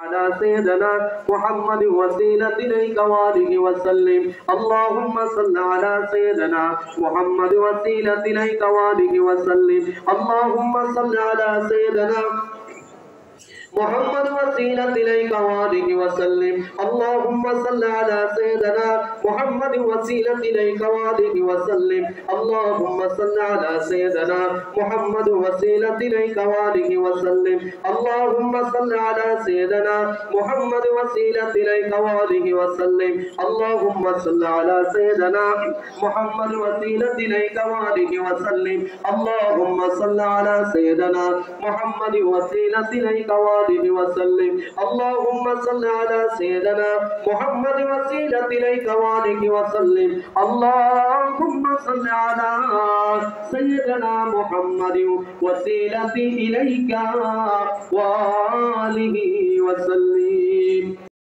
على سيدنا محمد وسيلة إليك وآله وسلم. اللهم صل على سيدنا محمد وسيلة إليك وآله وسلم. اللهم صل على سيدنا محمد وسيلة إليك وآله وسلم. اللهم صل على سيدنا محمد وسيلة إليك وآله وسلم. اللهم صل على سيدنا محمد وسيلة إليك وآله وسلم. اللهم صل على سيدنا محمد وسيلة إليك وآله وسلم. اللهم صل على سيدنا محمد وسيلة إليك وآله وسلم. اللهم صل على سيدنا محمد وسيلة إليك وآله وسلم. اللهم صل على سيدنا محمد وسيلة إليك وآله وسلم. اللهم صل على سيدنا محمد وسيلة إليك وآله وسلم.